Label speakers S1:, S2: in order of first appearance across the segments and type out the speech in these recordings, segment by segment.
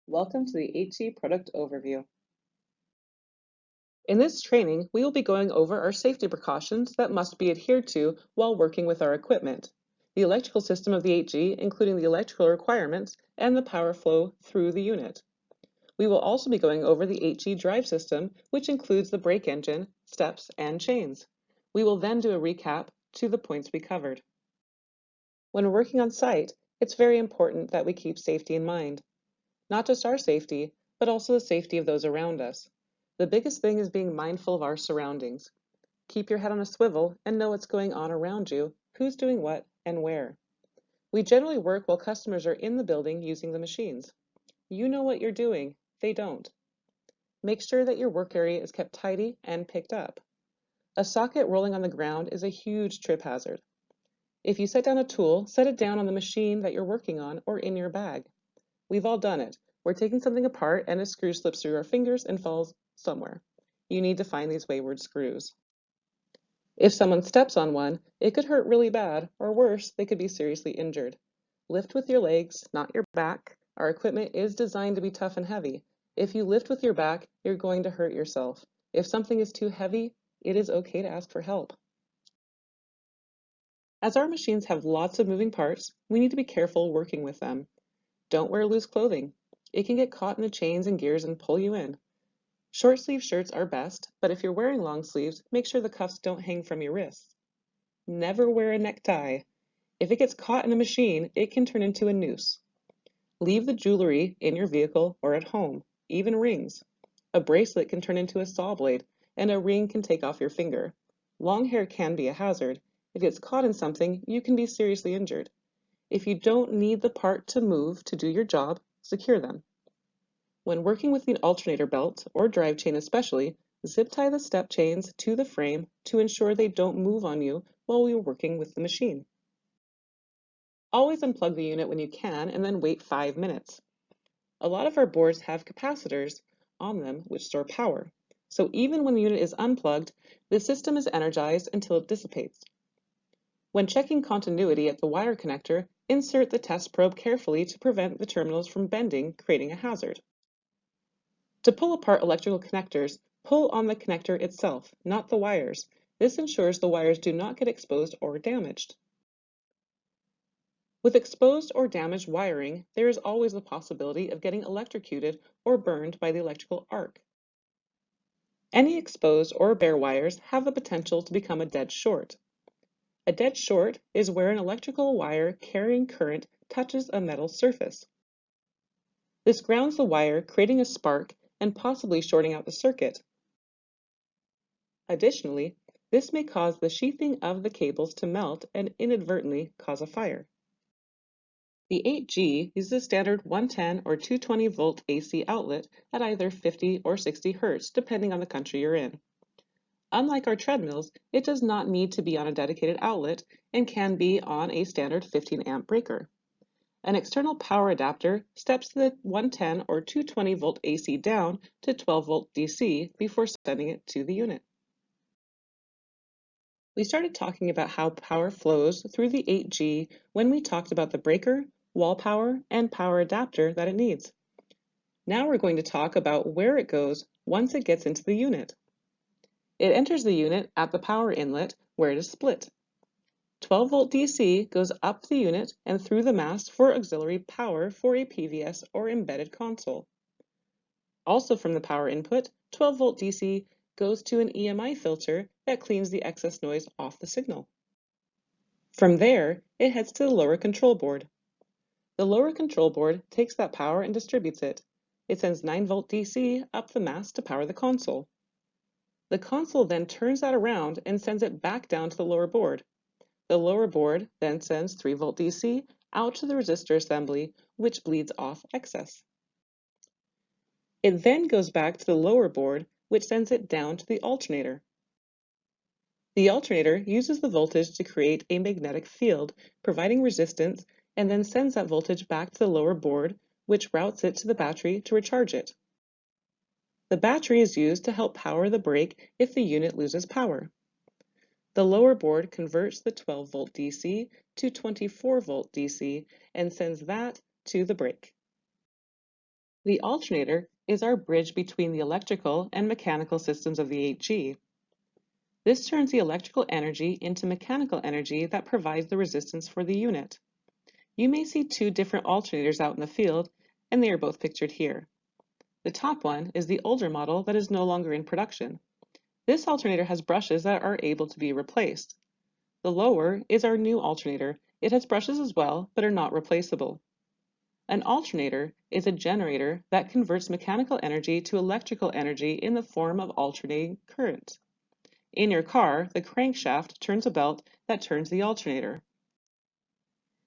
S1: Welcome to the HE Product Overview. In this training, we will be going over our safety precautions that must be adhered to while working with our equipment, the electrical system of the HE, including the electrical requirements and the power flow through the unit. We will also be going over the HE drive system, which includes the brake engine, steps, and chains. We will then do a recap to the points we covered. When working on site, it's very important that we keep safety in mind. Not just our safety, but also the safety of those around us. The biggest thing is being mindful of our surroundings. Keep your head on a swivel and know what's going on around you, who's doing what, and where. We generally work while customers are in the building using the machines. You know what you're doing, they don't. Make sure that your work area is kept tidy and picked up. A socket rolling on the ground is a huge trip hazard. If you set down a tool, set it down on the machine that you're working on or in your bag. We've all done it. We're taking something apart and a screw slips through our fingers and falls somewhere. You need to find these wayward screws. If someone steps on one, it could hurt really bad, or worse, they could be seriously injured. Lift with your legs, not your back. Our equipment is designed to be tough and heavy. If you lift with your back, you're going to hurt yourself. If something is too heavy, it is okay to ask for help. As our machines have lots of moving parts, we need to be careful working with them. Don't wear loose clothing. It can get caught in the chains and gears and pull you in. Short sleeve shirts are best, but if you're wearing long sleeves, make sure the cuffs don't hang from your wrists. Never wear a necktie. If it gets caught in a machine, it can turn into a noose. Leave the jewelry in your vehicle or at home, even rings. A bracelet can turn into a saw blade, and a ring can take off your finger. Long hair can be a hazard. If it's caught in something, you can be seriously injured. If you don't need the part to move to do your job, secure them. When working with the alternator belt, or drive chain especially, zip tie the step chains to the frame to ensure they don't move on you while you're working with the machine. Always unplug the unit when you can and then wait 5 minutes. A lot of our boards have capacitors on them which store power. So even when the unit is unplugged, the system is energized until it dissipates. When checking continuity at the wire connector, insert the test probe carefully to prevent the terminals from bending, creating a hazard. To pull apart electrical connectors, pull on the connector itself, not the wires. This ensures the wires do not get exposed or damaged. With exposed or damaged wiring, there is always the possibility of getting electrocuted or burned by the electrical arc. Any exposed or bare wires have the potential to become a dead short. A dead short is where an electrical wire carrying current touches a metal surface. This grounds the wire, creating a spark and possibly shorting out the circuit. Additionally, this may cause the sheathing of the cables to melt and inadvertently cause a fire. The 8G uses a standard 110 or 220 volt AC outlet at either 50 or 60 Hz, depending on the country you're in. Unlike our treadmills, it does not need to be on a dedicated outlet and can be on a standard 15 amp breaker. An external power adapter steps the 110 or 220 volt AC down to 12 volt DC before sending it to the unit. We started talking about how power flows through the 8G when we talked about the breaker, wall power, and power adapter that it needs. Now we're going to talk about where it goes once it gets into the unit. It enters the unit at the power inlet where it is split. 12 volt DC goes up the unit and through the mast for auxiliary power for a PVS or embedded console. Also from the power input, 12 volt DC goes to an EMI filter that cleans the excess noise off the signal. From there, it heads to the lower control board. The lower control board takes that power and distributes it. It sends 9 volt DC up the mast to power the console. The console then turns that around and sends it back down to the lower board. The lower board then sends 3 volt DC out to the resistor assembly, which bleeds off excess. It then goes back to the lower board, which sends it down to the alternator. The alternator uses the voltage to create a magnetic field, providing resistance, and then sends that voltage back to the lower board, which routes it to the battery to recharge it. The battery is used to help power the brake if the unit loses power. The lower board converts the 12 volt DC to 24 volt DC and sends that to the brake. The alternator is our bridge between the electrical and mechanical systems of the 8G. This turns the electrical energy into mechanical energy that provides the resistance for the unit. You may see two different alternators out in the field, and they are both pictured here. The top one is the older model that is no longer in production. This alternator has brushes that are able to be replaced. The lower is our new alternator. It has brushes as well, but are not replaceable. An alternator is a generator that converts mechanical energy to electrical energy in the form of alternating current. In your car, the crankshaft turns a belt that turns the alternator.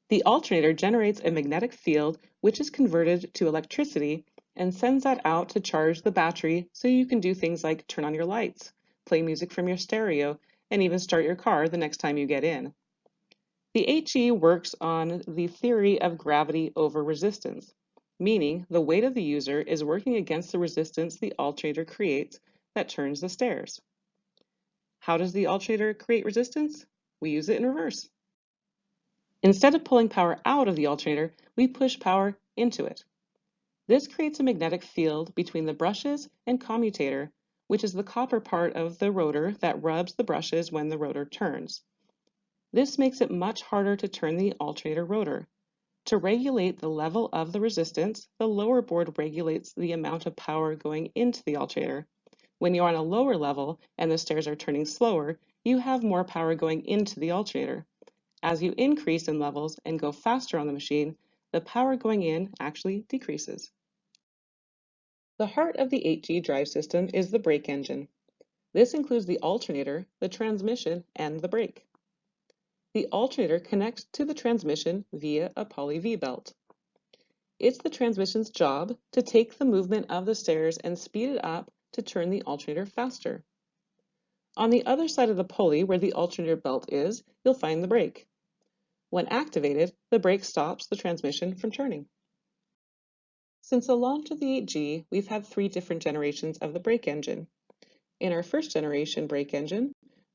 S1: The alternator generates a magnetic field which is converted to electricity and sends that out to charge the battery so you can do things like turn on your lights, play music from your stereo, and even start your car the next time you get in. The 8G works on the theory of gravity over resistance, meaning the weight of the user is working against the resistance the alternator creates that turns the stairs. How does the alternator create resistance? We use it in reverse. Instead of pulling power out of the alternator, we push power into it. This creates a magnetic field between the brushes and commutator, which is the copper part of the rotor that rubs the brushes when the rotor turns. This makes it much harder to turn the alternator rotor. To regulate the level of the resistance, the lower board regulates the amount of power going into the alternator. When you're on a lower level and the stairs are turning slower, you have more power going into the alternator. As you increase in levels and go faster on the machine, the power going in actually decreases. The heart of the 8G drive system is the brake engine. This includes the alternator, the transmission, and the brake. The alternator connects to the transmission via a poly V-belt. It's the transmission's job to take the movement of the stairs and speed it up to turn the alternator faster. On the other side of the pulley where the alternator belt is, you'll find the brake. When activated, the brake stops the transmission from turning. Since the launch of the 8G, we've had 3 different generations of the brake engine. In our first generation brake engine,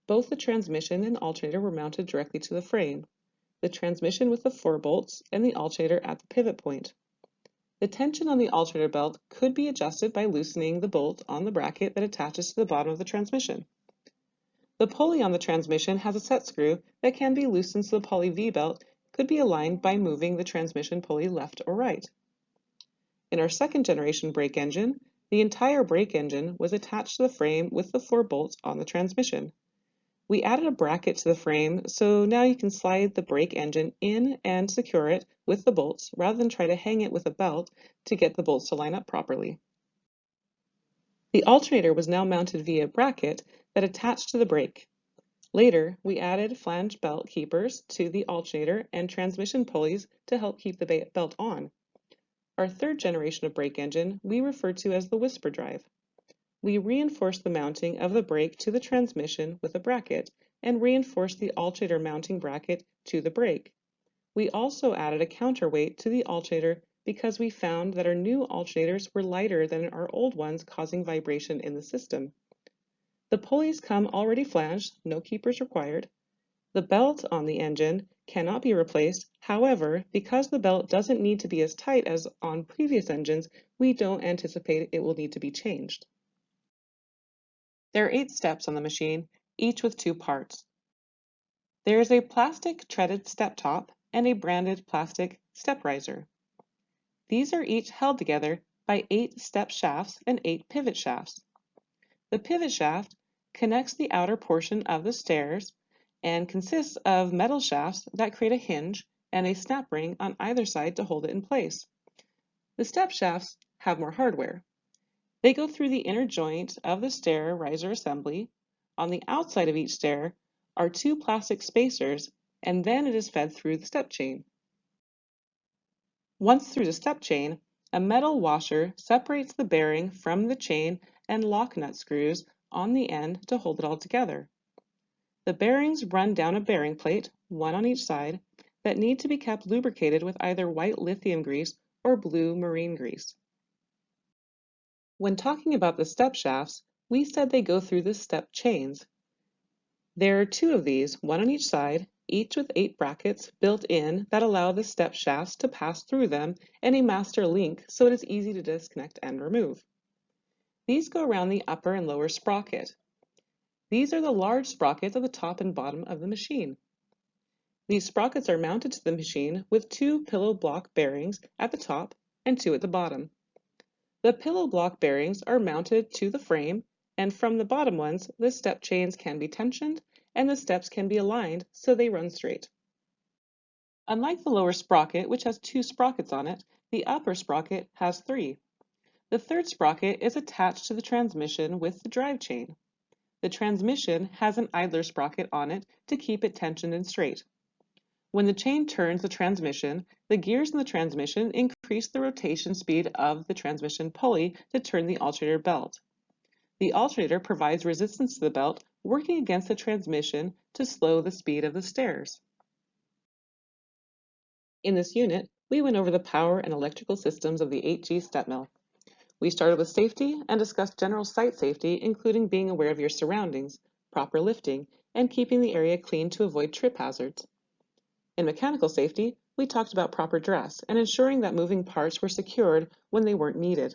S1: both the transmission and alternator were mounted directly to the frame, the transmission with the 4 bolts and the alternator at the pivot point. The tension on the alternator belt could be adjusted by loosening the bolt on the bracket that attaches to the bottom of the transmission. The pulley on the transmission has a set screw that can be loosened so the poly V-belt could be aligned by moving the transmission pulley left or right. In our second generation brake engine, the entire brake engine was attached to the frame with the 4 bolts on the transmission. We added a bracket to the frame, so now you can slide the brake engine in and secure it with the bolts rather than try to hang it with a belt to get the bolts to line up properly. The alternator was now mounted via a bracket that attached to the brake. Later, we added flange belt keepers to the alternator and transmission pulleys to help keep the belt on. Our third generation of brake engine we refer to as the whisper drive. We reinforced the mounting of the brake to the transmission with a bracket and reinforced the alternator mounting bracket to the brake. We also added a counterweight to the alternator because we found that our new alternators were lighter than our old ones, causing vibration in the system. The pulleys come already flanged, no keepers required. The belt on the engine cannot be replaced. However, because the belt doesn't need to be as tight as on previous engines, we don't anticipate it will need to be changed. There are 8 steps on the machine, each with 2 parts. There is a plastic treaded step top and a branded plastic step riser. These are each held together by 8 step shafts and 8 pivot shafts. The pivot shaft connects the outer portion of the stairs and consists of metal shafts that create a hinge and a snap ring on either side to hold it in place. The step shafts have more hardware. They go through the inner joint of the stair riser assembly. On the outside of each stair are 2 plastic spacers, and then it is fed through the step chain. Once through the step chain, a metal washer separates the bearing from the chain and lock nut screws on the end to hold it all together. The bearings run down a bearing plate, 1 on each side, that need to be kept lubricated with either white lithium grease or blue marine grease. When talking about the step shafts, we said they go through the step chains. There are 2 of these, 1 on each side. each with 8 brackets built in that allow the step shafts to pass through them and a master link so it is easy to disconnect and remove. These go around the upper and lower sprocket. These are the large sprockets at the top and bottom of the machine. These sprockets are mounted to the machine with 2 pillow block bearings at the top and 2 at the bottom. The pillow block bearings are mounted to the frame, and from the bottom ones, the step chains can be tensioned and the steps can be aligned so they run straight. Unlike the lower sprocket, which has 2 sprockets on it, the upper sprocket has 3. The third sprocket is attached to the transmission with the drive chain. The transmission has an idler sprocket on it to keep it tensioned and straight. When the chain turns the transmission, the gears in the transmission increase the rotation speed of the transmission pulley to turn the alternator belt. The alternator provides resistance to the belt, working against the transmission to slow the speed of the stairs. In this unit, we went over the power and electrical systems of the 8G step mill. We started with safety and discussed general site safety, including being aware of your surroundings, proper lifting, and keeping the area clean to avoid trip hazards. In mechanical safety, we talked about proper dress and ensuring that moving parts were secured when they weren't needed.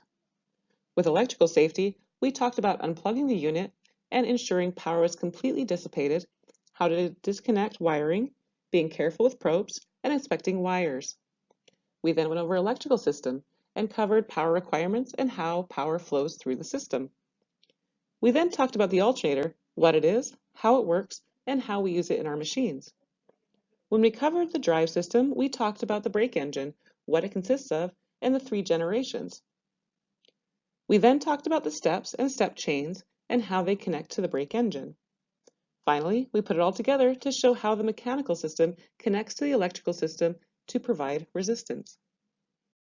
S1: With electrical safety, we talked about unplugging the unit and ensuring power was completely dissipated, how to disconnect wiring, being careful with probes, and inspecting wires. We then went over electrical system and covered power requirements and how power flows through the system. We then talked about the alternator, what it is, how it works, and how we use it in our machines. When we covered the drive system, we talked about the brake engine, what it consists of, and the 3 generations. We then talked about the steps and step chains and how they connect to the brake engine. Finally, we put it all together to show how the mechanical system connects to the electrical system to provide resistance.